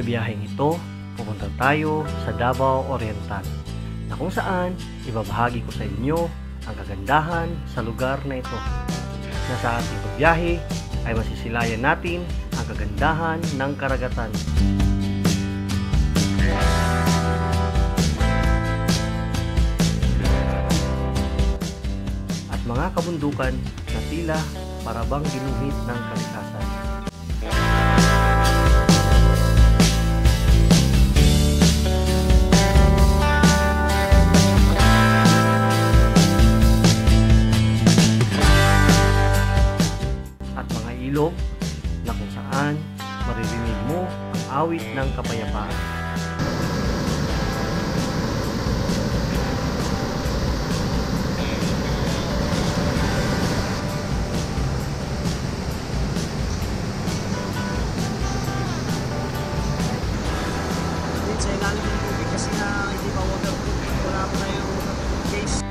Sa biyaheng ito, pupunta tayo sa Davao Oriental, na kung saan ibabahagi ko sa inyo ang kagandahan sa lugar na ito. Na sa ating pagbiyahe ay masisilayan natin ang kagandahan ng karagatan. At mga kabundukan na tila parabang ginuhit ng kalikasan. At mga ilog na kung saan maririnig mo ang awit ng kapayapaan. Sa ilalim ng tubig kasi na hindi pa waterproof, wala pa tayong case.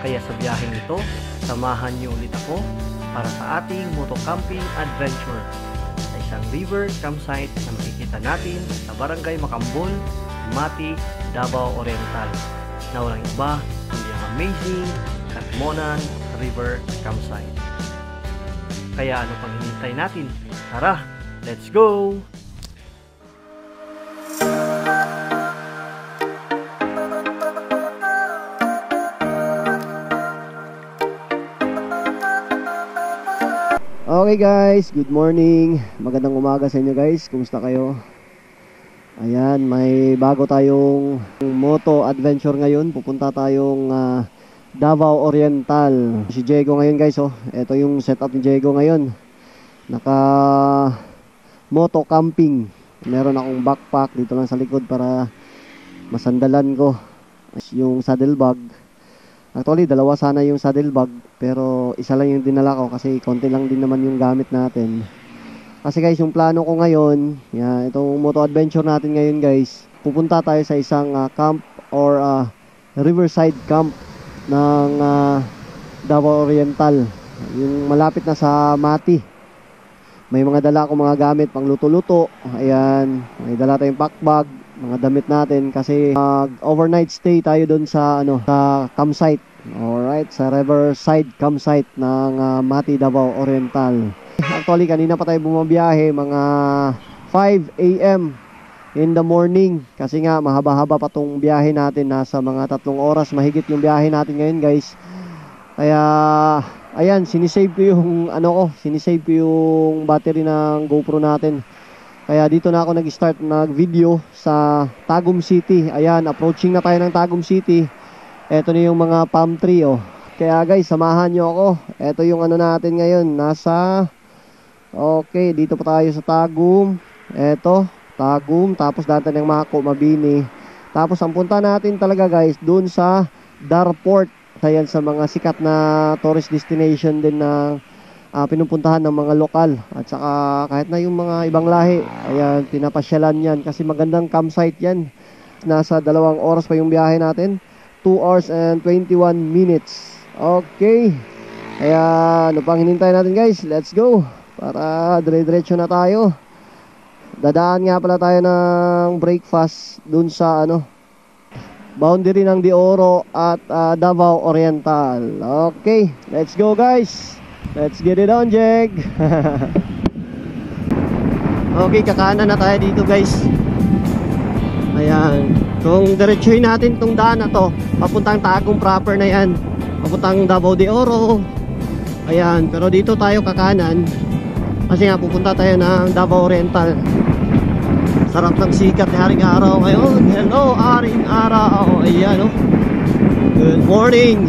Kaya sa biyaheng ito, samahan niyo ulit ako para sa ating motocamping adventure sa isang river campsite na makikita natin sa Barangay Macambol, Mati, Davao Oriental, na walang iba kundi ang amazing Catmonan River Campsite. Kaya ano pang hinihintay natin? Tara, let's go! Okay guys, good morning. Magandang umaga sa inyo guys. Kumusta kayo? Ayan, may bago tayong moto adventure ngayon. Pupunta tayong Davao Oriental. Si Diego ngayon guys, oh. Ito yung setup ni Diego ngayon. Naka moto camping. Meron akong backpack dito lang sa likod para masandalan ko. Yung saddle bag. Actually, dalawa sana yung saddlebag, pero isa lang yung dinala ko kasi konti lang din naman yung gamit natin. Kasi guys, yung plano ko ngayon, yan, itong moto adventure natin ngayon guys, pupunta tayo sa isang camp or riverside camp ng Davao Oriental. Yung malapit na sa Mati. May mga dala akong mga gamit pang luto-luto. Ayan, may dala tayong packbag, mga damit natin kasi overnight stay tayo doon sa sa campsite. Alright, sa riverside campsite ng Mati, Davao Oriental. Actually, kanina pa tayo bumabiyahe, mga 5 AM in the morning. Kasi nga, mahaba-haba pa tong biyahe natin. Nasa mga 3 oras mahigit yung biyahe natin ngayon guys. Kaya, ayan, sinisave ko yung sinisave ko yung battery ng GoPro natin. Kaya dito na ako nag-start nag-video sa Tagum City. Ayan, approaching na tayo ng Tagum City. Ito na yung mga palm tree, oh. Kaya guys, samahan nyo ako. Ito yung natin ngayon. Okay, dito pa tayo sa Tagum. Ito, Tagum. Tapos dati ng Mako, Mabini. Tapos ang punta natin talaga guys, dun sa Darport. Ayan, sa mga sikat na tourist destination din na pinupuntahan ng mga lokal. At saka kahit na yung mga ibang lahi. Ayan, pinapasyalan yan. Kasi magandang campsite yan. Nasa 2 oras pa yung biyahe natin. 2 hours and 21 minutes. Okay. Kaya ano pang hinintay natin guys? Let's go. Para dire-diretso na tayo. Dadaan nga pala tayo ng breakfast dun sa boundary ng De Oro at Davao Oriental. Okay. Let's go guys. Let's get it on, Jeg. Okay, kakanan na tayo dito guys. Ayan, kung diretsuhin natin tong daan na to, papuntang Tagum proper na yan, papuntang Davao de Oro. Ayan, pero dito tayo kakanan kasi nga pupunta tayo ng Davao Oriental. Sarap ng sikat ni Haring Araw ngayon. Hello Haring Araw. Ayan, oh. Good morning.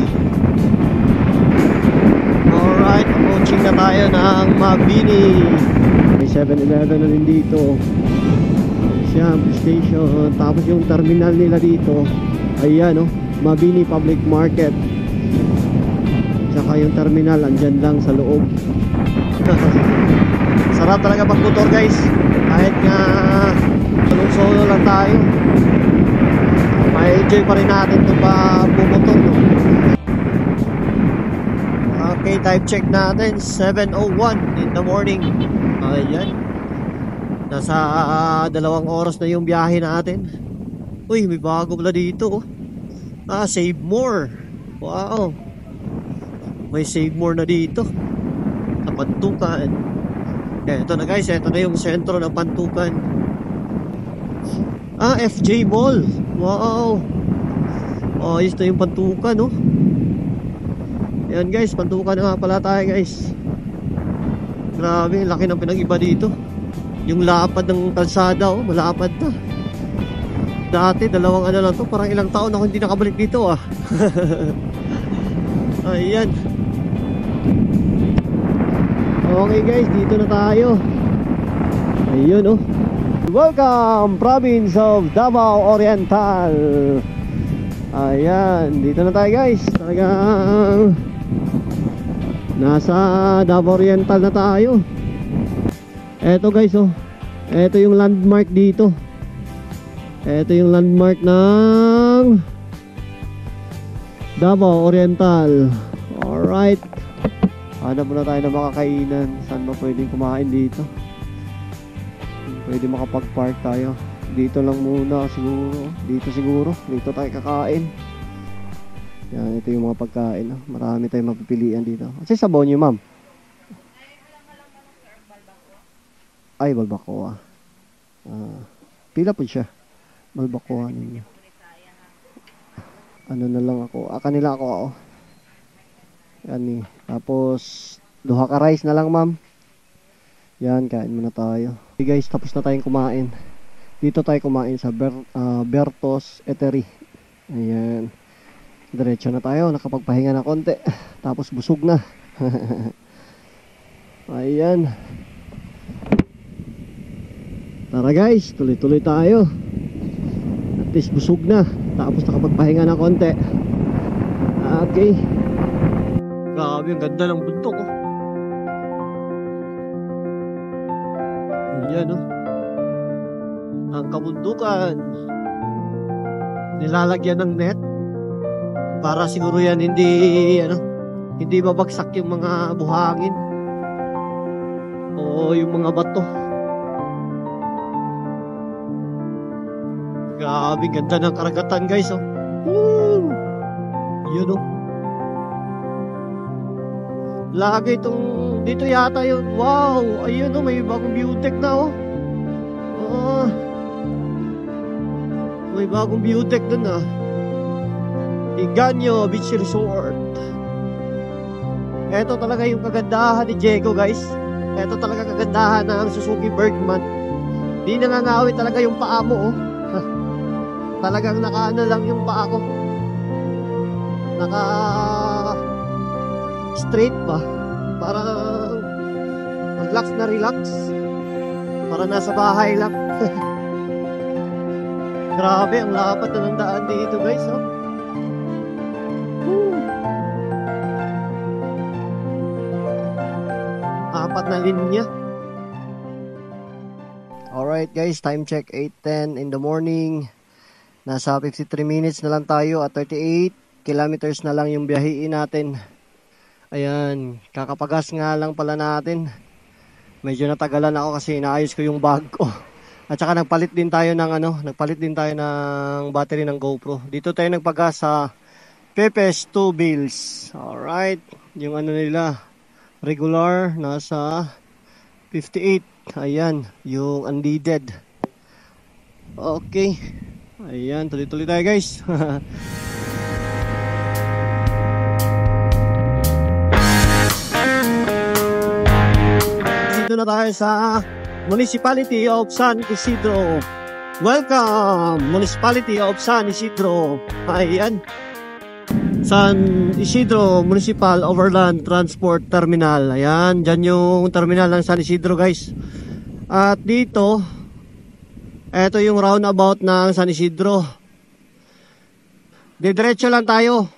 Alright, approaching na tayo ng Mabini. May 7-Eleven na rin dito. Station. Tapos yung terminal nila dito, ayan, oh, Mabini Public Market. Tsaka yung terminal andyan lang sa loob. Sarap talaga pagmotor guys. Kahit nga solo lang tayo, may enjoy pa rin natin itong pagmumotor, no? Okay, time check natin 7:01 in the morning. Ayan. Nasa 2 oras na yung biyahe natin. Uy, may bago pala dito. Save more. Wow. May save more na dito. Sa Pantukan. Ito na guys, ito na yung sentro ng Pantukan. FJ Mall. Wow. Ayos na yung Pantukan, no? Ayan guys, Pantukan na nga pala tayo guys. Grabe, laki ng pinag-iba dito. Yung lapad ng kalsada, malapad na. Dati, 2 ano lang to, parang ilang taon ako hindi nakabalik dito Ayan. Okay guys, dito na tayo. Ayun Welcome, province of Davao Oriental. Ayan, dito na tayo guys. Talagang nasa Davao Oriental na tayo. Eto guys eto yung landmark dito. Eto yung landmark ng Davao Oriental. Alright. Hanap muna tayo ng makakainan. Saan ba pwedeng kumain dito? Pwede makapag-park tayo. Dito lang muna siguro. Dito siguro. Dito tayo kakain. Yan, ito yung mga pagkain. Marami tayong mapipilian dito. Kasi sabaw nyo, ma'am. Ay, balbacoa. Pila po siya. Balbacoa ninyo. Ano na lang ako. Kanila ako. Yan Tapos, duha ka rice na lang, ma'am. Yan, kain muna tayo. Okay guys, tapos na tayong kumain. Dito tayo kumain sa Bertos Eatery. Ayan. Diretso na tayo. Nakapagpahinga na konti. Tapos busog na. Ayan. Tara guys, tuloy-tuloy tayo. At least busog na. Tapos nakapagpahinga na konti. Okay. Grabe, ang ganda ng bundok Ayan ang kabundukan. Nilalagyan ng net para siguro yan hindi babagsak yung mga buhangin o yung mga bato. Grabe, ganda ng karagatan guys Woo! Yun lagi itong dito yata yun. Wow, ayun may bagong view deck na may bagong view deck dun Higanio Beach Resort. Ito talaga yung kagandahan ni Diego guys. Ito talaga kagandahan ng Suzuki Bergman. Di nangangawit talaga yung paa mo Talagang nakaano lang yung paa ko. Naka straight pa. Para relax na relax. Para nasa bahay lang. Grabe, ang lapad na ng daan dito guys Apat na linya. Alright guys, time check 8:10 in the morning. Nasa 53 minutes na lang tayo at 38 kilometers na lang yung biyahiin natin. Ayan, kakapagas nga lang pala natin. Medyo natagalan ako kasi inaayos ko yung bag ko. At saka nagpalit din tayo ng battery ng GoPro. Dito tayo nagpagas sa Pepes 2 Bills. Alright, yung nila regular nasa 58. Ayan, yung unleaded. Okay. Ayan, tuloy-tuloy tayo guys. Dito na tayo sa Municipality of San Isidro. Welcome, Municipality of San Isidro. Ayan, San Isidro Municipal Overland Transport Terminal. Ayan, dyan yung terminal ng San Isidro guys. At dito, eto yung roundabout ng San Isidro. Didiretso lang tayo.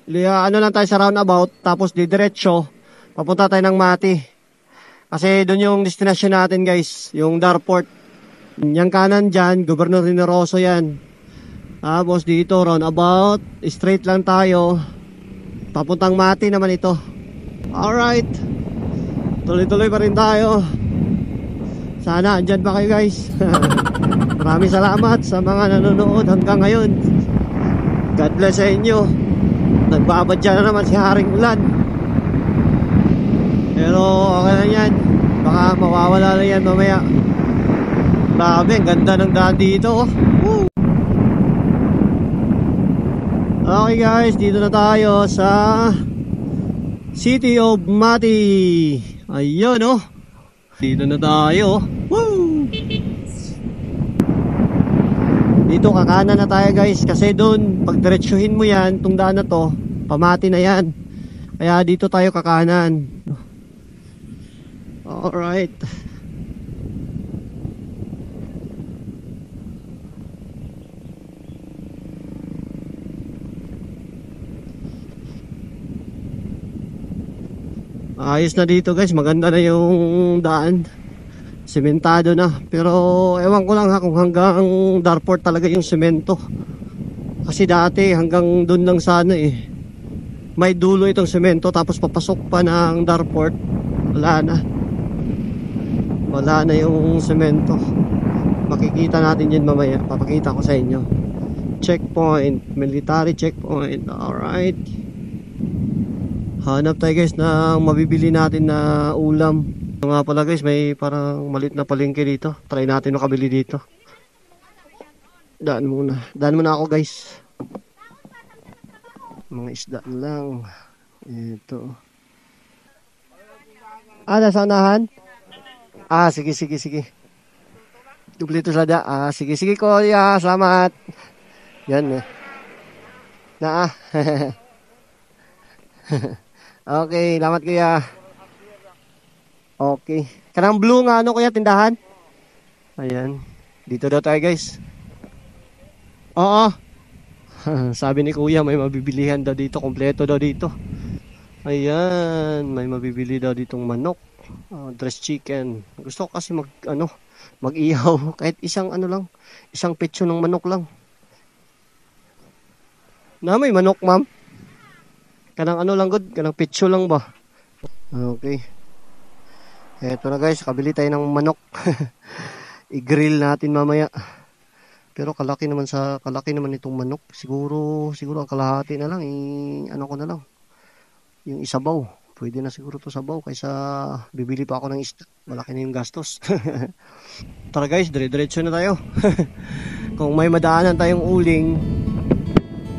Lang tayo sa roundabout. Tapos didiretso, papunta tayo ng Mati. Kasi doon yung destination natin guys, yung Darport. Yung kanan dyan, Governor Rineroso yan. Tapos dito, roundabout, straight lang tayo. Papuntang Mati naman ito. Alright. Tuloy-tuloy pa rin tayo. Sana andyan pa kayo guys. Maraming salamat sa mga nanonood hanggang ngayon. God bless sa inyo. Nagbabadya na naman si Haring Ulan. Pero okay lang yan. Baka mawawala na yan mamaya. Grabe, ang ganda ng daan dito. Woo! Okay guys, dito na tayo sa City of Mati. Ayun oh. Dito na tayo. Woo! Dito kakanan na tayo guys. Kasi doon, pag diretsuhin mo yan, itong daan na to, pamati na yan. Kaya dito tayo kakanan. Alright. Ayos na dito guys, maganda na yung daan. Sementado na. Pero ewan ko lang ha kung hanggang Darport talaga yung semento. Kasi dati hanggang dun lang sana eh. May dulo itong semento tapos papasok pa ng Darport. Wala na. Wala na yung semento. Makikita natin yun mamaya. Papakita ko sa inyo. Checkpoint, military checkpoint. Alright. Hanap tayo guys ng mabibili natin na ulam. Nga pala guys, may parang malit na palengke dito. Try natin makabili dito. Daan muna ako guys. Mga isda lang. Ito. Nasa unahan? Sige. Duplito sada. Sige kuya, salamat. Yan eh. Okay, salamat kuya. Okay. Kanang blue nga ano kuya, tindahan? Ayan. Dito daw tayo guys. Oo. Sabi ni kuya may mabibilihan daw dito. Kompleto daw dito. Ayan. May mabibili daw ditong manok. Dressed chicken. Gusto ko kasi mag-ihaw. Kahit isang lang. Isang petso ng manok lang. May manok ma'am. Kanang lang good. Kanang petso lang ba? Okay. Eto na guys, kabili tayo ng manok. I-grill natin mamaya. Pero kalaki naman itong manok. Siguro ang kalahati na lang, ko na lang. Yung isabaw. Pwede na siguro to sabaw kaysa bibili pa ako ng isda. Malaki na yung gastos. Tara guys, dire-diretso na tayo. Kung may madaanan tayong uling,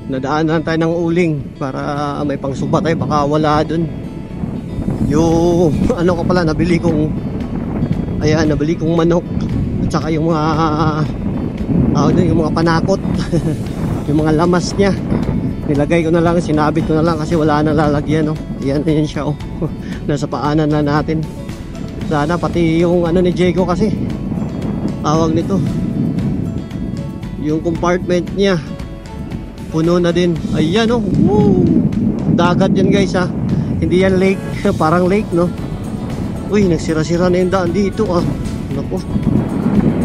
nadaanan tayo ng uling para may pangsuba tayo, baka wala dun. Yung ko pala nabili kong manok at saka yung mga panakot. Yung mga lamas niya nilagay ko na lang, sinabit ko na lang kasi wala na lalagyan Yan siya nasa paanan na natin. Sana pati yung ni Diego kasi tawag nito, yung compartment niya puno na din. Ayan Woo! Dagat yan guys Hindi yan lake, parang lake no. Uy, nagsira-sira na yung daan dito Naku.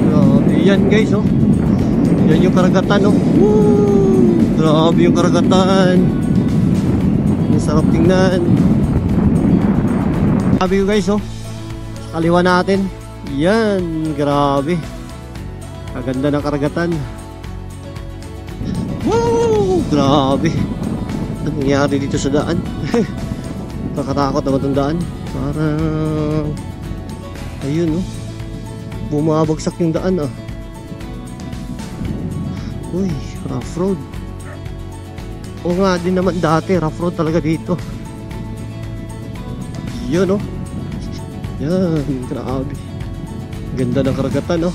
Grabe yan guys Yan yung karagatan Woo! Grabe yung karagatan. Ang sarap tingnan. Grabe yung guys Sa kaliwa natin. Yan, grabe. Kaganda ng karagatan. Woo! Grabe. Ano nangyari dito sa daan? Kakatakot naman itong daan. Parang ayun bumabagsak yung daan Uy, rough road. O nga din naman dati, rough road talaga dito. Yun Yan, grabe. Ganda ng karagatan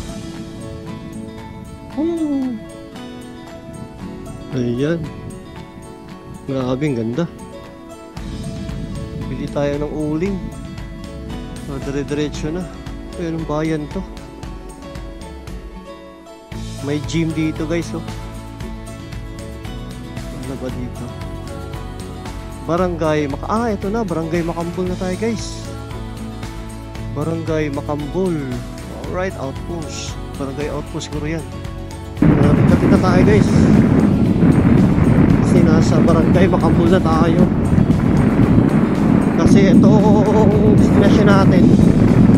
Ayan. Grabe, ang ganda. Bili tayo ng uling. Dire-diretso na. Ayan ang bayan to. May gym dito guys Ano ba dito? Barangay ito na, Barangay Makambul na tayo guys. Barangay Makambul. Alright, outpost. Barangay outpost siguro yan. Kapit na tayo guys. Kasi nasa Barangay Makambul na tayo. Kasi itong destination natin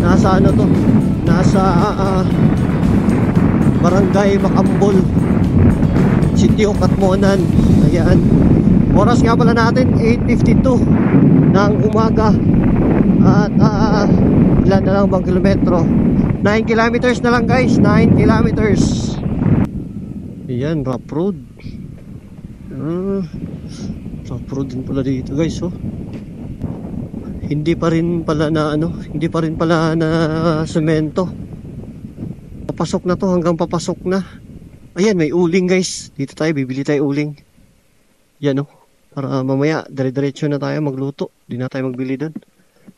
nasa Nasa Barangay Macambol, Sitio Katmonan. Ayan. Oras nga pala natin 8:52 ng umaga. At ilan na lang bang kilometro? 9 kilometers na lang guys. 9 kilometers. Ayan, rough road. Rough road din pala dito guys, oh. Hindi pa rin pala na hindi pa rin pala na semento. Papasok na to, hanggang papasok na. Ayan, may uling guys. Dito tayo, bibili tayo uling. Yan, oh. Para mamaya, dire-diretso na tayo magluto. Di na tayo magbili doon.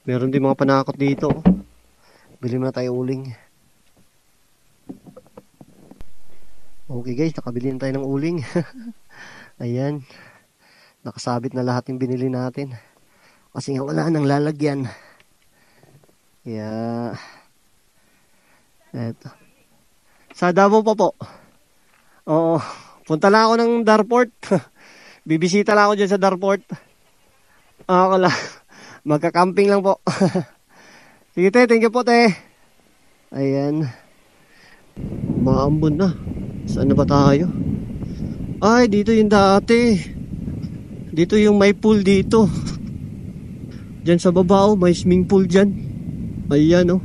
Meron din mga panakot dito, oh. Bili na tayo uling. Okay guys, nakabili na tayo ng uling. Ayan. Nakasabit na lahat yung binili natin. Kasi nga wala nang lalagyan. Kaya eto. Sa Davao pa po. Oo. Punta lang ako ng Darport. Bibisita lang ako dyan sa Darport. Ako lang. Magka-camping lang po. Sige te, thank you po te. Ayan. Maambon na. Saan na ba tayo? Ay, dito yung dati. Dito yung may pool dito. Diyan sa baba, oh, may swimming pool dyan. Ayan, oh.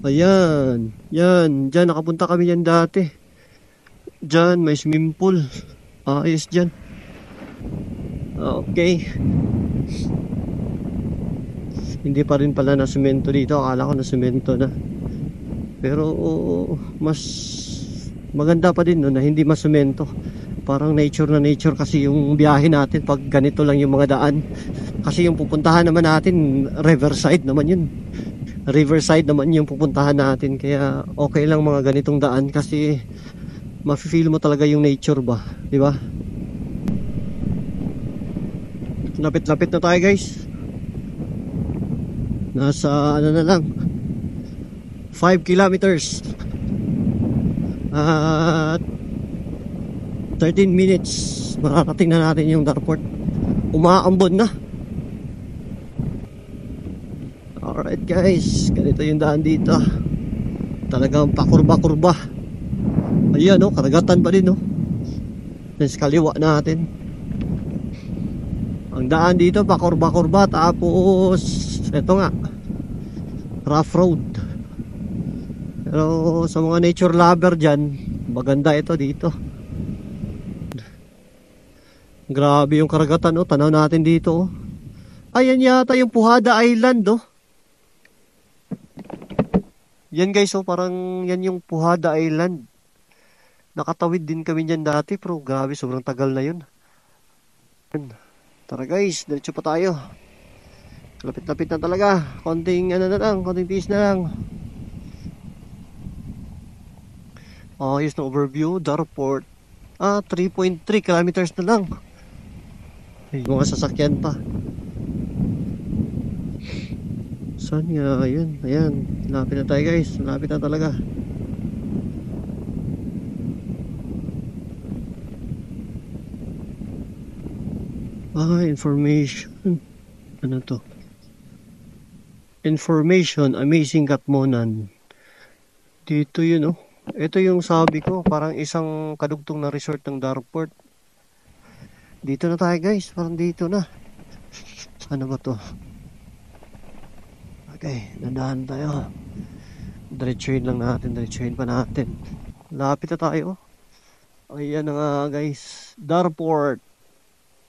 Ayan. Yan. Diyan, nakapunta kami dyan dati. Diyan, may swimming pool. Ayos dyan. Okay. Hindi pa rin pala na semento dito. Akala ko na semento na. Pero, mas maganda pa din, no, na hindi mas semento. Parang nature na nature kasi yung biyahe natin pag ganito lang yung mga daan. Kasi yung pupuntahan naman natin, riverside naman yun. Riverside naman yung pupuntahan natin. Kaya okay lang mga ganitong daan kasi mafe-feel mo talaga yung nature ba, di ba? Lapit-lapit na tayo guys. Nasa ano na lang, 5 kilometers at 13 minutes mararating na natin yung Darport. Umaambon na. Alright guys, ganito yung daan dito. Talagang pakurba-kurba. Ayan, oh, karagatan pa din, oh. Sa kaliwa natin. Ang daan dito pakurba-kurba. Tapos eto nga, rough road. Pero sa mga nature lover dyan, maganda ito dito. Grabe yung karagatan, oh. Tanaw natin dito, oh. Ayan yata yung Puhada Island, oh. Yan guys, oh, parang yan yung Puhada Island. Nakatawid din kami dyan dati, pero grabe, sobrang tagal na yun. Tara guys, diretso pa tayo. Lapit-lapit na talaga. Konting ano na lang, konting tiis na lang. Here's the overview. Darport. 3.3 kilometers na lang. May mga sasakyan pa. Saan nga? Ayan, ayan. Lapit na tayo guys. Lapit na talaga. Information. Ano to? Information. Amazing Katmonan. Dito yun, oh. Ito yung sabi ko. Parang isang kadugtong na resort ng Darport. Dito na tayo guys. Parang dito na. Ano ba to? Okay, nandahan tayo. Diretsuhin lang natin. Diretsuhin pa natin. Lapit na tayo. Ayan na nga guys. Darport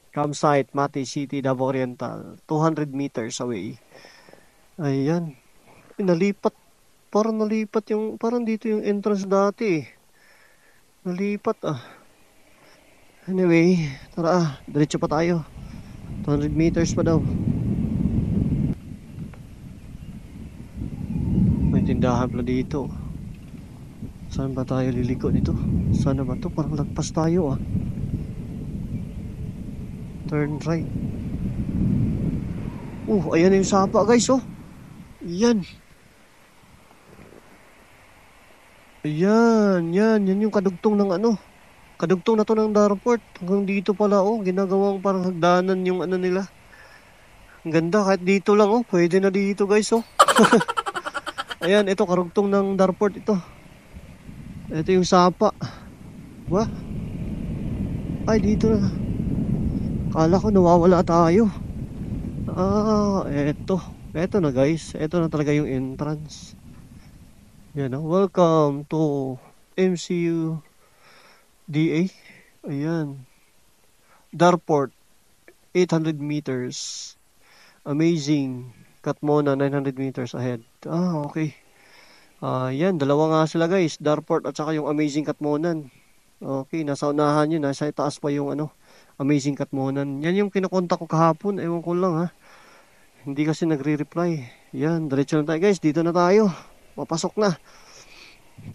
campsite, Mati City, Davao Oriental. 200 meters away. Ayan. Nalipat. Parang nalipat yung, parang dito yung entrance dati. Nalipat ah. Anyway, tara diretso pa tayo. 200 meters pa daw. May tindahan pala dito. Saan ba tayo liliko nito? Sana ba to? Parang lagpas tayo ah. Turn right. Ayan na yung sapa guys, oh. Yan. Ayan, yan yung kadugtong ng ano. Kadugtong na to ng Darport. Hanggang dito pala, oh. Ginagawang parang hagdanan yung ano nila. Ang ganda, kahit dito lang, oh. Pwede na dito guys, oh. Ayan, ito karugtong ng Darport ito. Ito yung sapa. Wah. Ay, dito na. Kala ko nawawala tayo. Eto. Eto na guys. Eto na talaga yung entrance. Yan, welcome to MCU DA. Ayan. Darport. 800 meters. Amazing. Katmona, 900 meters ahead. Okay. Yan, dalawa nga sila guys. Darport at saka yung Amazing Katmonan. Okay, nasa unahan yun. Nasa itaas pa yung Amazing Katmonan. Yan yung kinakontak ko kahapon. Ewan ko lang ha. Hindi kasi nagre-reply. Yan, diretso na tayo guys. Dito na tayo. Papasok na.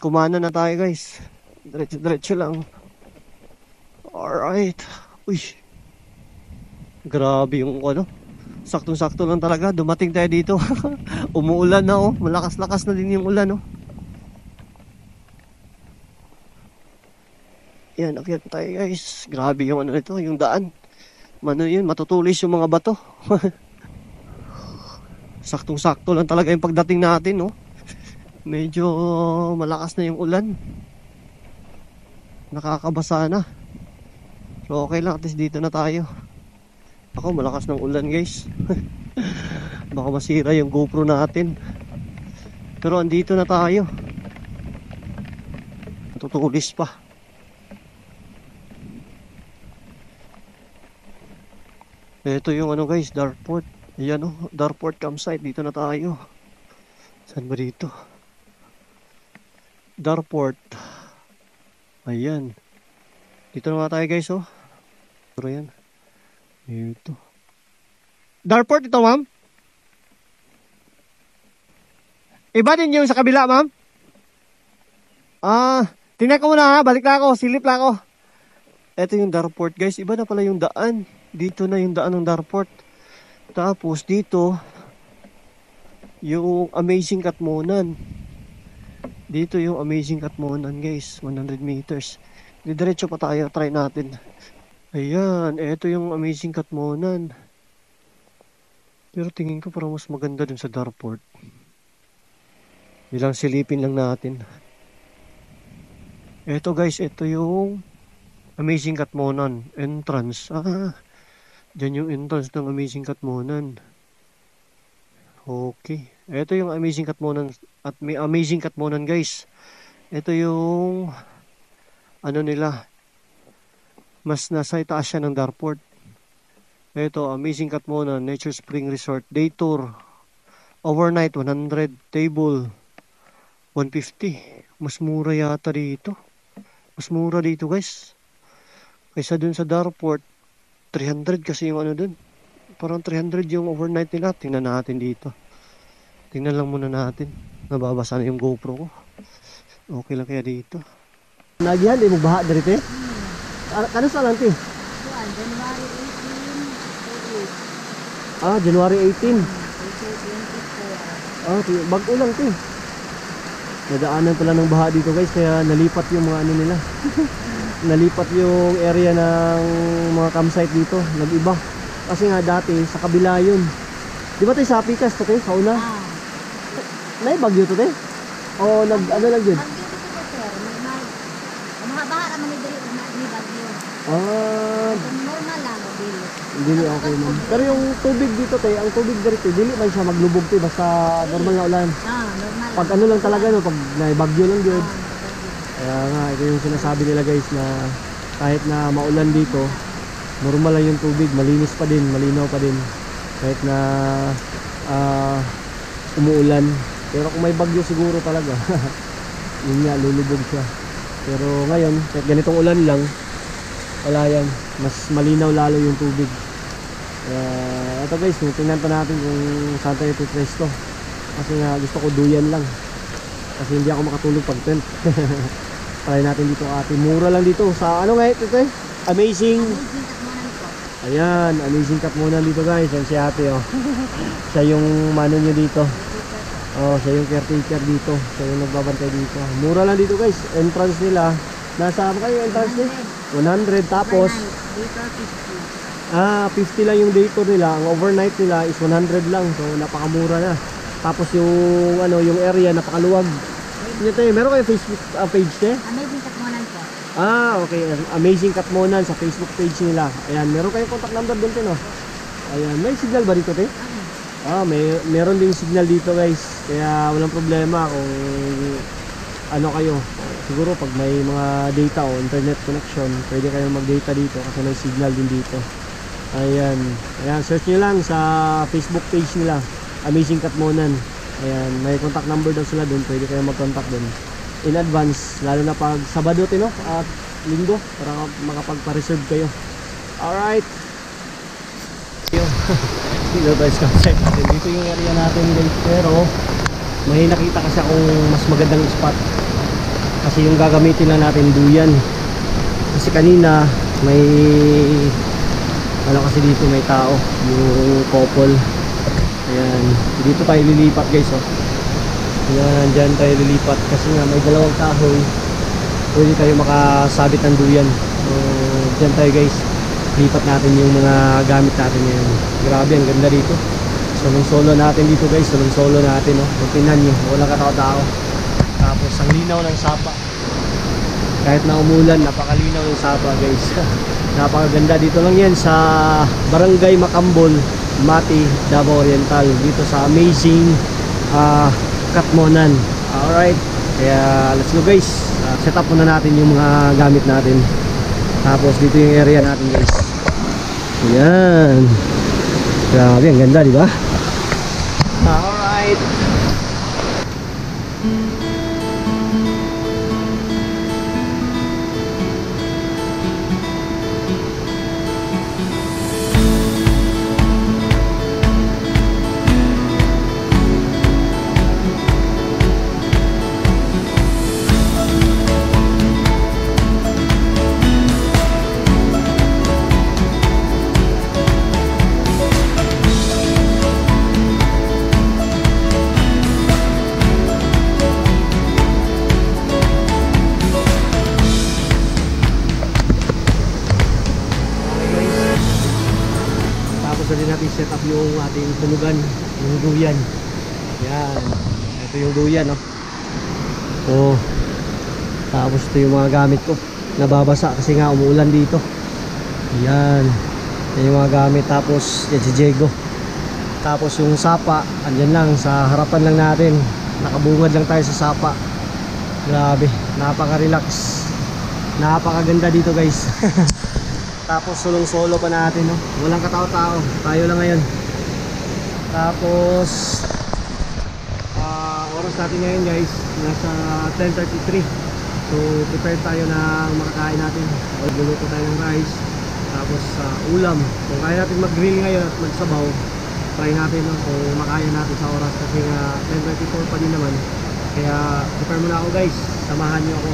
Kumana na tayo guys. Diretso lang. Alright. Uy. Grabe yung saktong-sakto lang talaga. Dumating tayo dito. Umuulan na Malakas-lakas na din yung ulan Yan, akyat tayo guys. Grabe yung ito, yung daan. Yun, matutulis yung mga bato. Saktong-sakto lang talaga yung pagdating natin Medyo malakas na yung ulan. Nakakabasa na. So okay lang, at least dito na tayo. Ako, malakas ng ulan guys. Baka masira yung GoPro natin. Pero andito na tayo. Tutulis pa. Ito yung guys, Darport. Ayan Darport campsite. Dito na tayo. Saan ba dito? Darport. Ayan. Dito na nga tayo guys Pero yan. Ito. Darport ito ma'am? Iba din yung sa kabila ma'am? Tingnan ko muna ha. Balik na ako. Silip na ako. Ito yung Darport guys. Iba na pala yung daan. Dito na yung daan ng Darport. Tapos dito yung Amazing Katmonan. Dito yung Amazing Katmonan guys. 100 meters. Diretso pa tayo. Try natin. Ayan. Ito yung Amazing Katmonan. Pero tingin ko parang mas maganda dun sa Darport. Ilang silipin lang natin. Ito guys. Ito yung Amazing Katmonan entrance. Diyan yung entrance ng Amazing Katmonan. Okay. Ito yung Amazing Katmonan. At may Amazing Katmonan guys. Ito yung nila. Mas nasa itaas siya ng Darport. Ito, Amazing Katmonan Nature Spring Resort Day Tour. Overnight 100. Table 150. Mas mura yata dito. Mas mura dito guys. Kaysa dun sa Darport 300 kasi yung dun. Parang 300 yung overnight nila. Tingnan natin dito. Tingnan lang muna natin. Nababasa na yung GoPro ko. Okay lang kaya dito. Nagihan, di mo baha dito Kano sa lang January 18. Bago lang Nadaanan pala ng baha dito guys. Kaya nalipat yung mga nila. Nalipat yung area ng mga campsite dito. Nag-iba. Kasi nga dati sa kabila yun. Di ba tayo sa Apikas to sa una? May bagyo to O lang yun? Bagyo to sir. Mahabaha naman ni diri ni bagyo. Normal lang Dili okay man. Pero yung tubig dito ang tubig dito dili man siya maglubog basta normal na ulan. Normal. Pag lang talaga pag naibagyo lang yun. Kaya nga, ito yung sinasabi nila guys na kahit na maulan dito, normal lang yung tubig, malinis pa din, malinaw pa din. Kahit na umuulan. Pero kung may bagyo siguro talaga, yun nga, lulubog siya. Pero ngayon, kahit ganitong ulan lang, wala yan. Mas malinaw lalo yung tubig. Ito guys, tingnan pa natin kung saan tayo pipwesto. Kasi nga, gusto ko duyan lang. Kasi hindi ako makatulog pag tent. Try natin dito ate. Mura lang dito. Sa ito Amazing. Ayan, Amazing Katmonan dito guys. Yan si ate Siya yung mano nyo dito. Siya yung caretaker dito. Siya yung nagbabantay dito. Mura lang dito guys. Entrance nila. Nasa kayo entrance nila? 100 tapos. Dito 50. 50 lang yung day tour nila. Ang overnight nila is 100 lang. So napakamura na. Tapos yung ano, yung area napakaluwag. Yun tayo, meron kayo Facebook page te? Amazing Katmonan po. Okay. Amazing Katmonan sa Facebook page nila. Ayan, meron kayong contact number doon te, no? Ayan, may signal ba dito te? Meron ding signal dito guys. Kaya walang problema kung ano kayo. Siguro pag may mga data o internet connection, pwede kayong mag-data dito kasi may signal din dito. Ayan, search nyo lang sa Facebook page nila, Amazing Katmonan. Ayan, may contact number daw sila doon, pwede kayong mag-contact doon in advance, lalo na pag Sabado at Linggo, para makapagpa-reserve kayo. Alright. Dito tayo sa site natin. Dito yung area natin guys, pero may nakita kasi akong mas magandang spot. Kasi yung gagamitin na natin duyan. Kasi kanina may ano kasi dito may tao, yung couple. Ayan, dito tayo lilipat guys oh. Ayan, dyan tayo lilipat kasi nga may dalawang kahoy. Pwede tayo makasabit ng duyan. So, dyan tayo guys. Lipat natin yung mga gamit natin ngayon. Grabe, ang ganda dito. Solo natin dito guys, solo natin oh. Kung tingnan nyo, walang katao-tao. Tapos ang linaw ng sapa. Kahit na umulan, napakalinaw ng sapa guys. Napakaganda. Dito lang yan sa Barangay Macambol, Mati, Davao Oriental. Dito sa Amazing Katmonan. Alright, kaya let's go guys. Set up muna natin yung mga gamit natin. Tapos dito yung area natin guys. Ayan. Grabe, ang ganda, di ba? Alright. Set up yung ating tunugan, yung duyan. Yan, ito yung duyan oh. Tapos ito yung mga gamit ko, nababasa kasi nga umuulan dito. Yan yung mga gamit. Tapos yan si Diego. Tapos yung sapa andyan lang sa harapan lang natin, nakabungad lang tayo sa sapa. Grabe, napaka-relax, napakaganda dito guys. Tapos sulong-solo pa natin no? Walang katao-tao, tayo lang ngayon. Tapos oras natin ngayon guys, nasa 10:33. So prepare tayo ng makakain natin. Magluluto tayo ng rice. Tapos ulam, kung kaya natin mag-grill ngayon at magsabaw, try natin no? Kung makaya natin sa oras. Kasi nga 10:34 pa din naman. Kaya prepare muna ako guys, samahan nyo ako.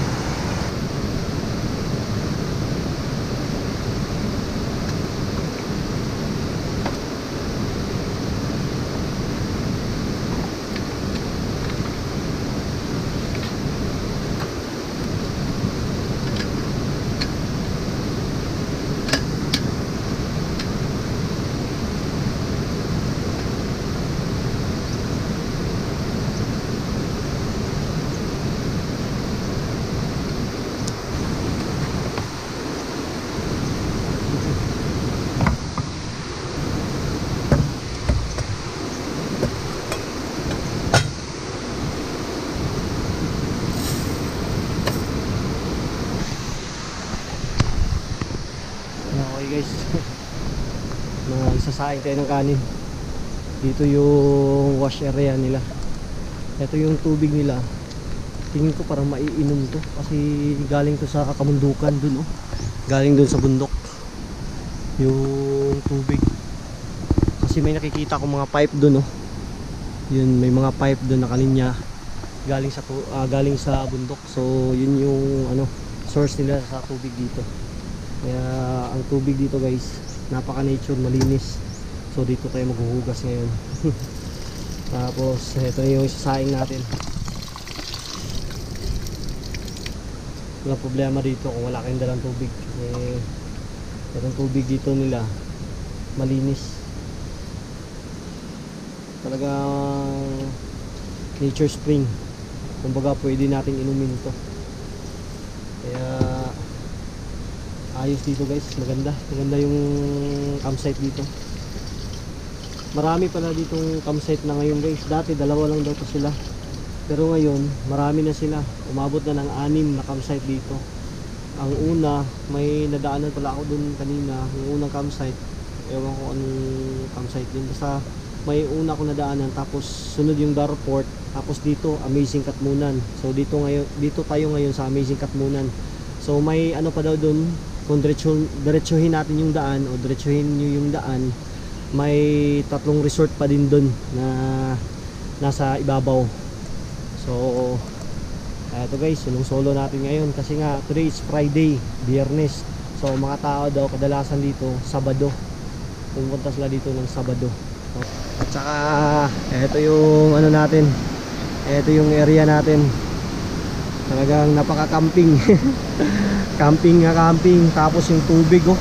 Guys, isasaing tayo ng kanin. Dito yung wash area nila. Ito yung tubig nila. Tingin ko parang maiinom to kasi galing to sa kamundukan dun oh. Galing dun sa bundok yung tubig. Kasi may nakikita ko mga pipe dun oh. Yun, may mga pipe dun na kalinya galing sa bundok. So yun yung ano, source nila sa tubig dito. Kaya ang tubig dito guys, napaka nature, malinis. So dito tayo maghuhugas ngayon. Tapos ito yung isasaing natin. Walang problema dito kung wala kayong dalang tubig. Kasi itong tubig dito nila malinis. Talagang nature spring. Kumbaga pwede nating inumin ito. Kaya ayos dito guys, maganda yung campsite dito. Marami pala ditong campsite na ngayon guys. Dati dalawa lang daw to sila, pero ngayon marami na sila. Umabot na ng 6 na campsite dito. Ang una, may nadaanan pala ako dun kanina, yung unang campsite, ewan ko anong campsite din, basta may una ko nadaanan, tapos sunod yung Darport, tapos dito Amazing Katmunan. So dito tayo ngayon sa Amazing Katmunan. So may ano pa daw dun, kung diretsuhin natin yung daan o diretsuhin nyo yung daan, may 3 resort pa din dun na nasa ibabaw. So eto guys, solo natin ngayon kasi nga today is Friday, Biyernes. So mga tao daw kadalasan dito Sabado, pumunta sila dito ng Sabado. At saka eto yung ano natin, eto yung area natin. Talagang napaka-camping. Camping nga camping. Tapos yung tubig oh,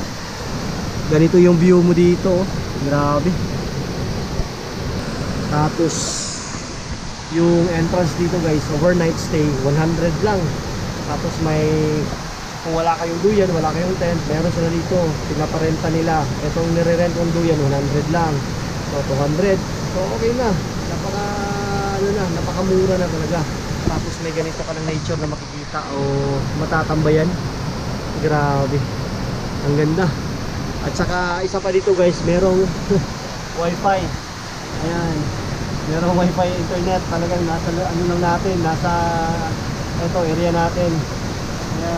ganito yung view mo dito oh. Grabe. Tapos yung entrance dito guys, overnight stay 100 lang. Tapos may, kung wala kayong duyan, wala kayong tent, meron sila dito, pinaparenta nila. Itong nire-rent kong duyan 100 lang. So 200. So okay na. Napakamura na talaga. Tapos may ganito ka ng nature na makikita o matatambayan. Grabe, ang ganda. At saka isa pa dito guys, merong wifi. Ayan, merong wifi internet. Talagang nasa ano lang natin, nasa ito area natin. Kaya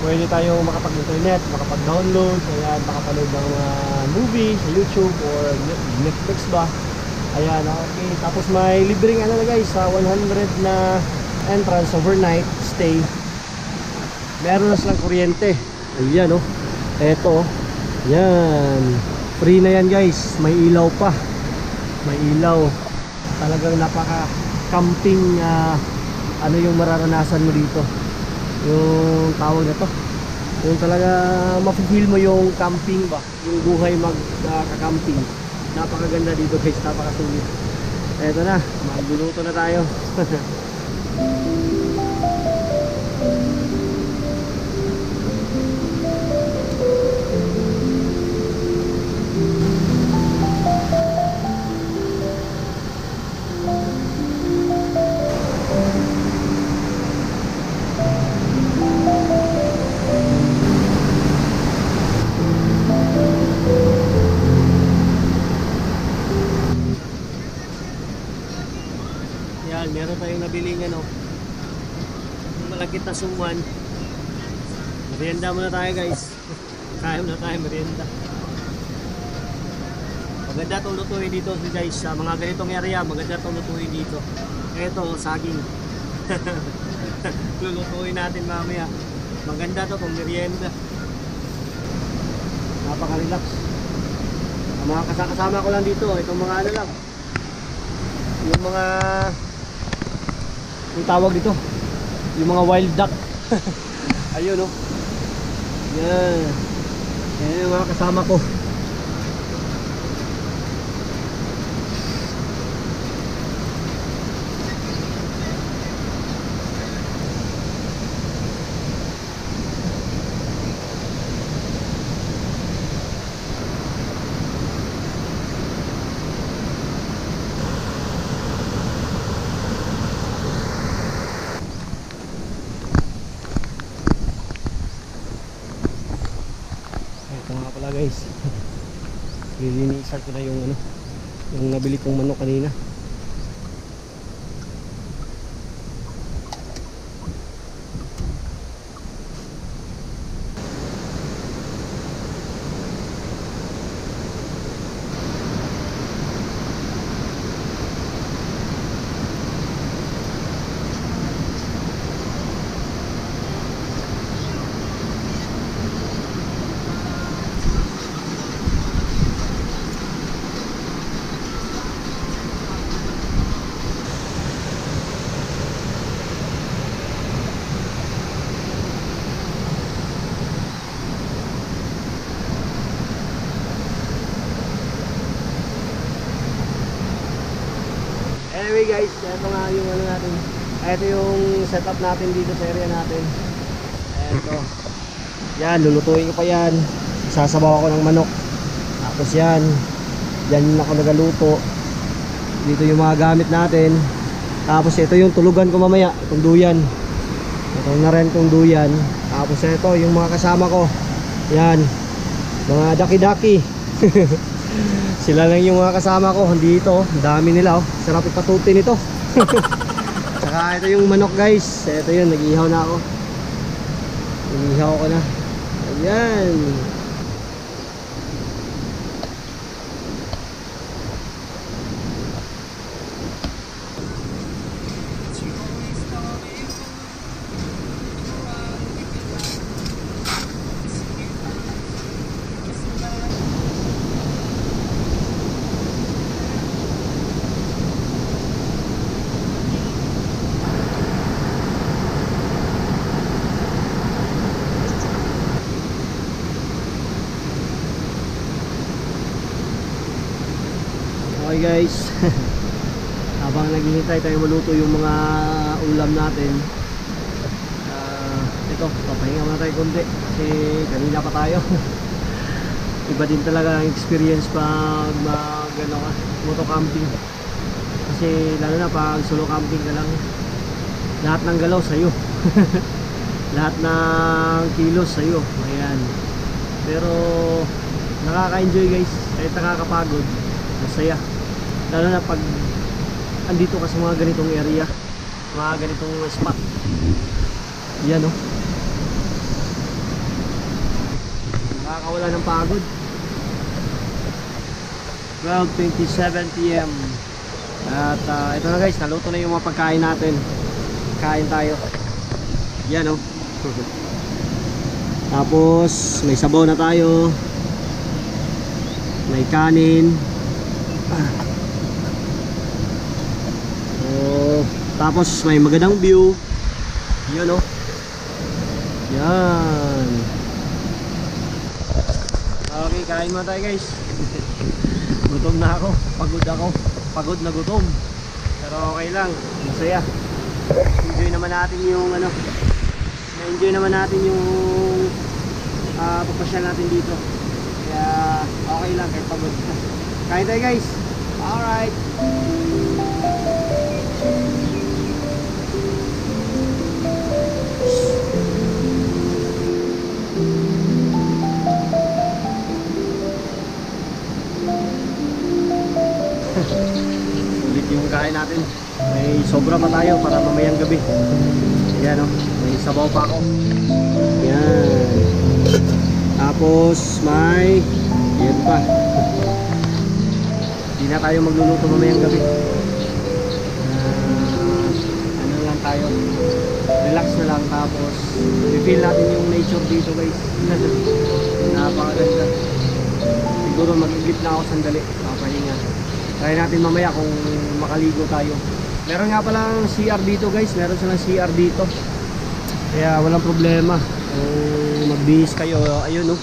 pwede tayo makapag-internet, makapag-download, ayan, makapanood ng movie sa YouTube or Netflix ba. Ayan, okay. Tapos may libreng ano na guys, sa 100 na entrance, overnight stay. Meron na silang kuryente. Ayan oh. Eto oh. Yan. Free na yan guys. May ilaw pa. May ilaw. Talagang napaka-camping ano yung mararanasan mo dito. Yung tawag na to. Yung talaga mafe-feel mo yung camping ba. Yung buhay mag-camping. Napakaganda dito guys, napakasulit. Eto na, magluluto na tayo. Meron tayong nabiling ano, malagkit na sumwan. Merienda muna tayo guys. Kaya muna tayo merienda. Maganda itong lutuin dito guys. Sa mga ganitong area, maganda itong lutuin dito. Ito, saging. Lulutuin natin mamaya. Maganda to itong merienda. Napaka-relax. Ang mga kasama ko lang dito, itong mga ano lang, yung mga, yung tawag dito, yung mga wild duck. Ayun oh. Yan. Yan yung mga kasama ko. Guys, lilinisan ko na yung ano, yung nabili kong manok kanina. Anyway guys, ito nga yung ano natin. Ito yung setup natin dito sa area natin. Ito. Yan, lulutuin ko pa yan. Sasabaw ako ng manok. Tapos yan. Yan ako nagaluto. Dito yung mga gamit natin. Tapos ito yung tulugan ko mamaya. Itong duyan. Ito na rin itong duyan. Tapos ito yung mga kasama ko. Yan. Mga daki-daki. Sila lang yung mga kasama ko. Dito. Ang dami nila oh. Sarap ipatutin ito. Saka ito yung manok guys. Ito yun. Nag-ihaw na ako. Nag-ihaw ko na. Ayan. Okay guys. Habang naghihintay tayo maluto yung mga ulam natin, ito, papahinga muna tayo konti kasi kanina pa tayo. Iba din talaga ang experience pag moto camping, kasi lalo na pag solo camping ka lang, lahat ng galaw sa'yo. Lahat ng kilos sa'yo. Ayan. Pero nakaka-enjoy guys, kahit nakakapagod, masaya. Lalo na pag andito ka sa mga ganitong area, mga ganitong spot. Yan oh. Nakakawala ng pagod. 12:27 PM. At ito na guys, naluto na yung mga pagkain natin. Kain tayo. Yan oh. Tapos may sabaw na tayo. May kanin. Tapos may magandang view. Yun oh. Yan. Okay, kain muna tayo guys. Gutom na ako. Pagod na gutom. Pero okay lang. Masaya. Enjoy naman natin yung na-enjoy naman natin yung pagpasyal natin dito. Kaya okay lang kahit pagod. Kain tayo guys. Alright. Ulit yung kain natin. May sobra pa tayo para mamayang gabi. Ayan o, may sabaw pa ako. Ayan. Tapos may yan pa. Hindi na tayo magluluto mamayang gabi. Ano lang tayo, relax na lang. Tapos i-feel natin yung nature dito guys. Napakaganda. Siguro mag-iglit na ako sandali, papahinga. Try natin mamaya kung makaligo tayo. Meron nga palang CR dito guys. Meron silang CR dito. Kaya walang problema. Kung magbihis kayo, ayun oh.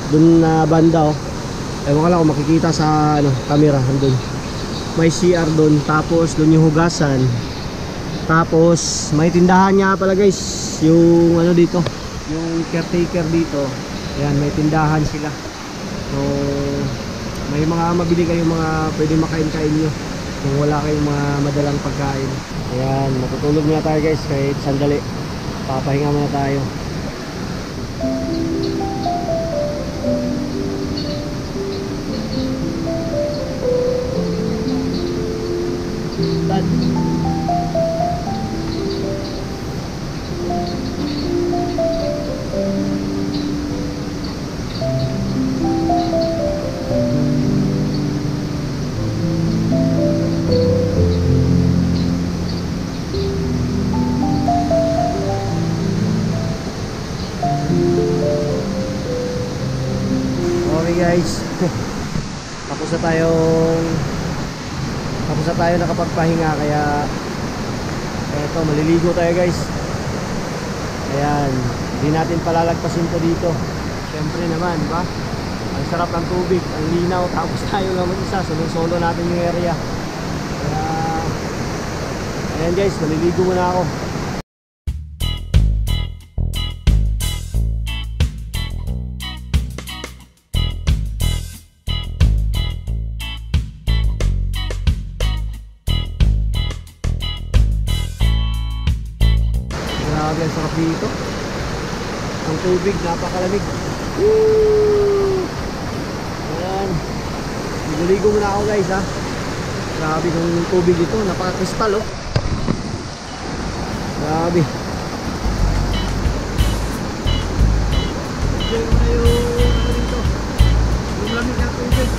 Dun na banda oh. Ewan ko lang kung makikita sa camera. Andun. May CR dun. Tapos dun yung hugasan. Tapos may tindahan nga pala guys. Yung dito. Yung caretaker dito. Ayan, may tindahan sila. So may mga mabili kayong mga pwede makain-kain nyo kung wala kayong mga madalang pagkain. Ayan, matutulog muna tayo guys kahit sandali. Papahinga muna tayo. Guys, tapos na tayo nakapagpahinga, kaya eto, maliligo tayo guys. Ayan, hindi natin palalagpasin to dito. Siyempre naman, diba? Ang sarap ng tubig, ang linaw, tapos tayo lang mag-isa, solo natin yung area. Kaya Ayan guys, naliligo muna ako. Grabe, ang sarap dito. Ang tubig, napakalamig. Woo! Ayan. Naliligo muna ako guys ha. Grabe ng tubig ito, napaka-kristal oh. Grabe. Enjoy mo na yung ano dito. Yung lamig ng tubig.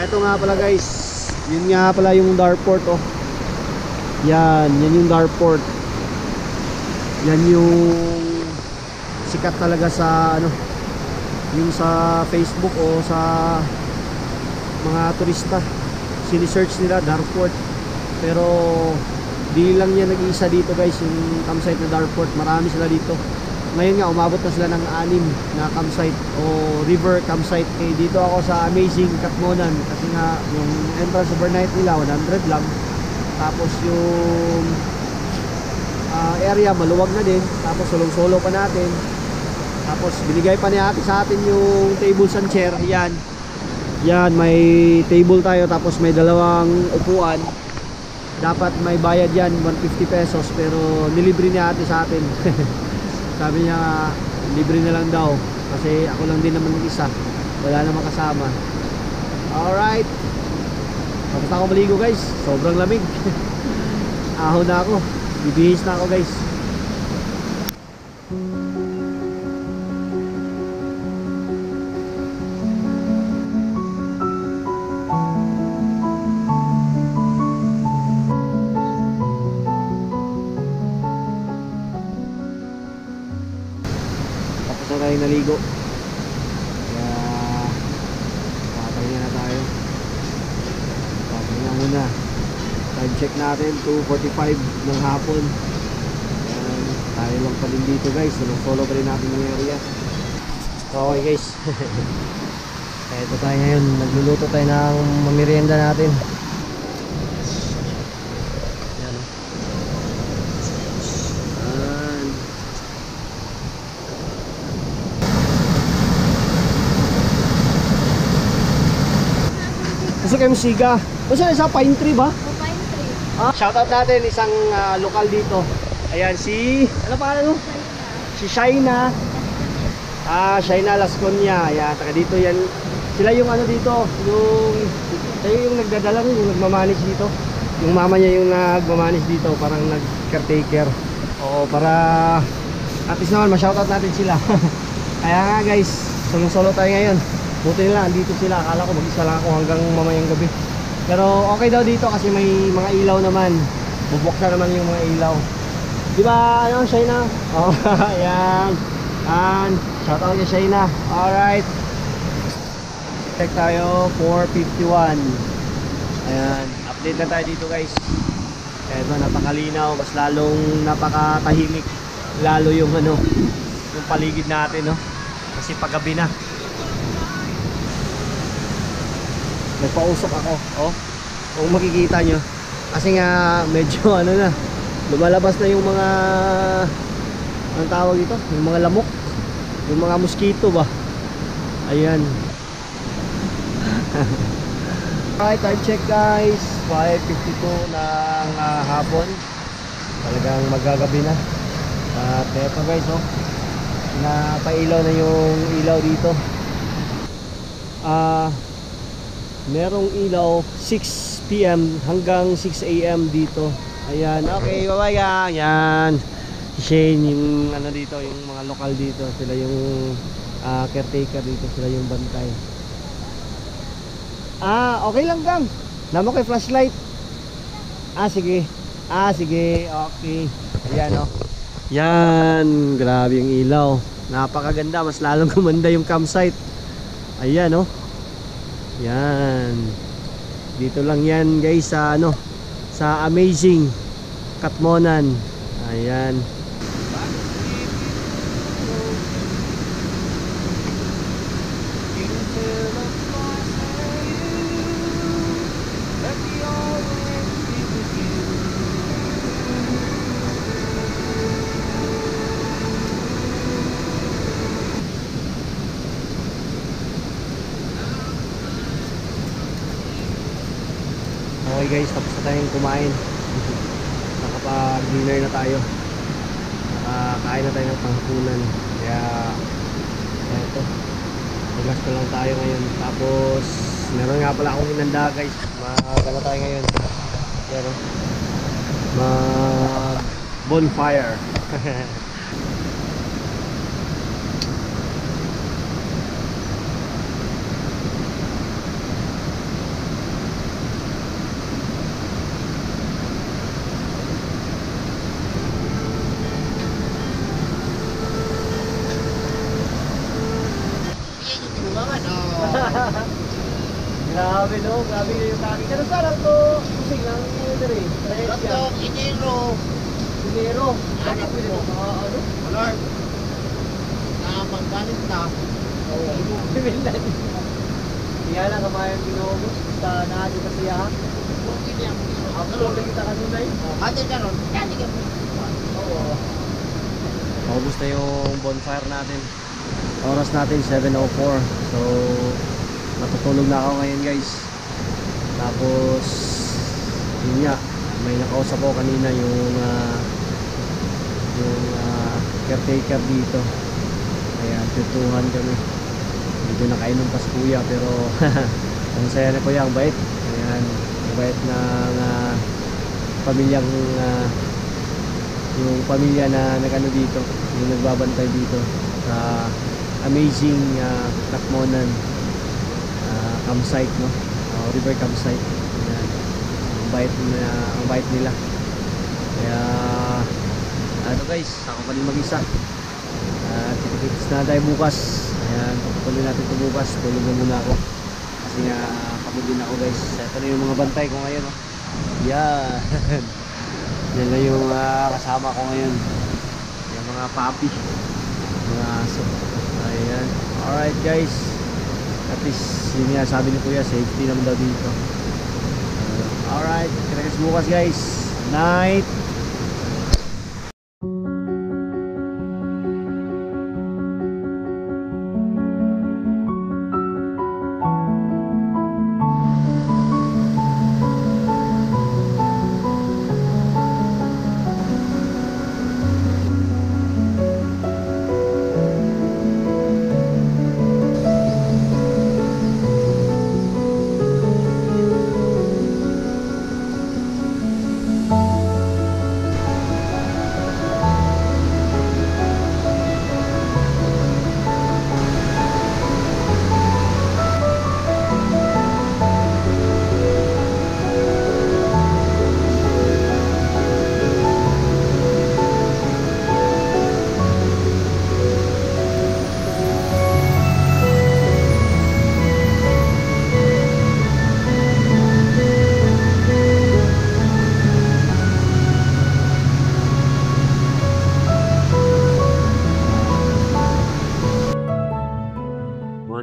Ito nga pala guys, yun nga pala yung Darport oh. Yan yung Darport. Yan yung sikat talaga sa ano, yung sa Facebook o sa mga turista. Sini-search nila Darport. Pero di lang yan nag-iisa dito guys, yung campsite na Darport. Marami sila dito. Ngayon nga umabot na sila ng 6 na campsite o river campsite. Dito ako sa Amazing Katmonan kasi nga yung entrance overnight nila 100 lang. Tapos yung area maluwag na din. Tapos solo pa natin. Tapos binigay pa niya sa atin yung tables and chair. Yan may table tayo tapos may 2 upuan. Dapat may bayad yan 150 pesos pero nilibre niya sa atin. Sabi niya libre na lang daw kasi ako lang din naman mag-isa, wala namang kasama. Alright, tapos na ako maligo guys, sobrang lamig. Ahon na ako, bibihis na ako guys. Tayo naligo kaya papahinga na tayo. Papahinga muna. Time check natin 2:45 ng hapon. Tayo lang pa din dito guys, solo pa rin natin yung area. Okay guys. Ito tayo ngayon, nagluluto tayo ng mamirienda natin. Kasi kayo siga. Kasi isa pine tree ba? O, pine tree. Shoutout natin isang lokal dito. Ayan si, ano pangalan mo? Si Shaina. Shaina Lasconia. Ayan, taga dito yan. Sila yung ano dito, yung nagdadala rin, yung nagmamanis dito. Yung mama niya yung nagmamanis dito, parang nag-caretaker. Oo, para at least naman ma-shoutout natin sila. Kaya nga guys, solo tayo ngayon. Buti nila, andito sila. Akala ko mag-isa lang ako hanggang mamayang gabi. Pero okay daw dito kasi may mga ilaw naman. Bubuksan naman yung mga ilaw. Di ba, ano, Shaina? Oh, ayan. Shout out kay Shaina. Alright. Check tayo, 4:51. Ayan, update na tayo dito guys. Eto, napakalinaw. Mas lalong napakatahimik. Lalo yung ano, yung paligid natin, no? Kasi paggabi na. Nagpausok ako, oh. Kung makikita nyo. Kasi nga medyo ano na, lumalabas na yung mga, anong tawag ito? Yung mga lamok, yung mga mosquito ba. Ayan. Alright, time check guys, 5:52 ng hapon. Talagang magagabi na. At eto guys, oh, napailaw na yung ilaw dito. Merong ilaw 6 PM hanggang 6 AM dito. Ayan, okay, bye-bye gang. Ayan, Shane, yung ano dito, yung mga lokal dito. Sila yung caretaker dito, sila yung bantay. Okay lang gang. Namo kay flashlight. Sige. Sige, okay. Ayan oh. Yan, grabe yung ilaw. Napakaganda, mas lalong gumanda yung campsite. Ayan oh. Yan. Dito lang yan guys sa sa Amazing Katmonan. Ayan. Okay guys, tapos na tayong kumain. Nakapag-dinner na tayo. Nakakain na tayo ng panghapunan. Kaya eto, relax na lang tayo ngayon. Tapos meron nga pala akong inanda guys. Magana tayo ngayon. Pero mag bonfire. Grabe no, grabe yung tagi. Kano sarap to? Kusing lang yun na rin. Tatlong Enero. Dinero. Ano po? Ano? Alert. Magbalit na. Oo. Bibilan. Kaya lang kamayang ginubos. Basta naadi kasiyahan. Okay niya. Ako lang kita kanina eh. Ate ka ron. Kati ka po. Oo. Paubos na yung bonfire natin. Oras natin 7:04. So matutulog na ako ngayon guys. Tapos yun nga, may nakausap ko kanina yung caretaker dito. Kaya tutuhan kami. Medyo nakainom pa si kuya pero ang saya na kuya, ang bait. Ayan, ang bait ng pamilyang yung pamilya na nagano dito, yung nagbabantay dito sa Amazing Katmonan campsite, no? River campsite. Ayan. Ang bait nila. Kaya ano guys, ako pa din mag-isa. Titikits na tayo bukas. Ayan, pagpatuloy natin ito bukas. Tulog na muna ako kasi nga pagod din ako guys. Ito na yung mga bantay ko ngayon, no? Yan. Yan na yung kasama ko ngayon. Yung mga papi, mga aso. Ayan. Alright guys, at least yun nga sabi ni kuya, safety naman daw dito. Alright, kita-kits bukas guys. Night.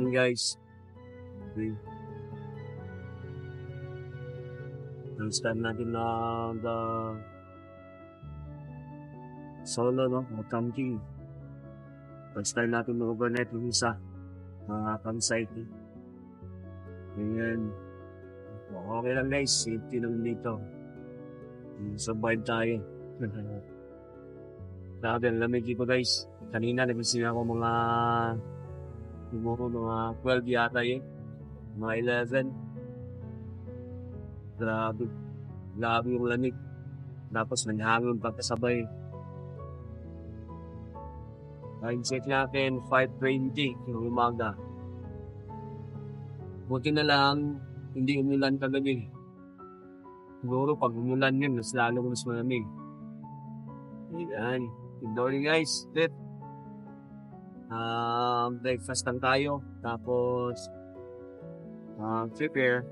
Guys, okay. First time natin na solo, no? Camping. First time natin mag-overnight yung isa campsite. Ganyan. Okay lang guys, safety naman dito. Survive tayo. Grabe, ang lamig dito guys. Kanina nag-isip ako siguro mga 12 yata yun. Mga 11. Grabe. Grabe yung lamig. Tapos nanghangin pagkasabay. Time check natin, 5:20 ng umaga. Buti na lang, hindi umulan kagabi. Siguro pag umulan yun, mas lalong mas malamig. Ayan. Good morning guys. Lit. Breakfast lang tayo. Tapos, prepare.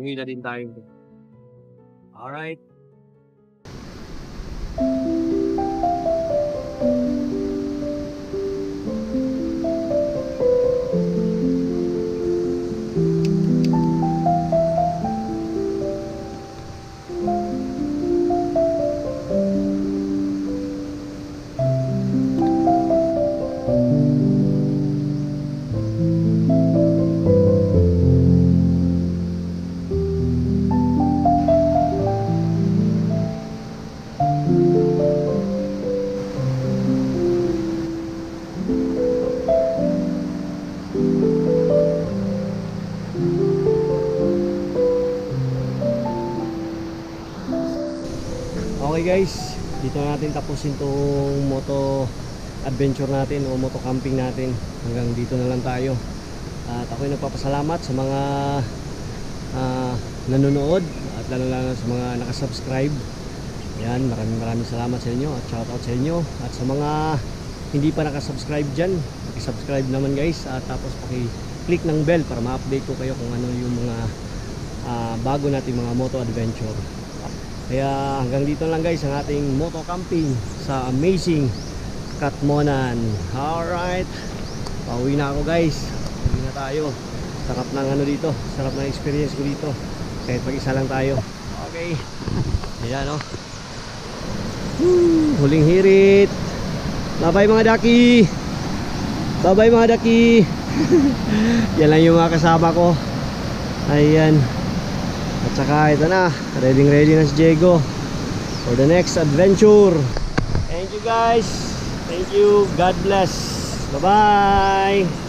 Uwi na din tayo. Alright. Okay guys, dito natin tapusin tong moto adventure natin o moto camping natin. Hanggang dito na lang tayo. At ako'y nagpapasalamat sa mga nanonood at lalo sa mga nakasubscribe. Yan, maraming salamat sa inyo at shoutout sa inyo. At sa mga hindi pa nakasubscribe dyan, subscribe naman guys. At tapos paki-click ng bell para ma-update ko kayo kung ano yung mga bago nating mga moto adventure. Kaya hanggang dito lang guys ang ating moto camping sa amazing Katmonan. Alright, pauwi na ako guys. Pauwi na tayo. Sarap ng ano dito, sarap ng experience ko dito. Kahit pag-isa lang tayo. Okay. Ayan o. Huling hirit. Bye bye mga daki. Bye bye mga daki. Yan lang yung mga kasama ko. Ayan. At saka ito na, ready na si Diego for the next adventure. Thank you guys. Thank you. God bless. Bye bye.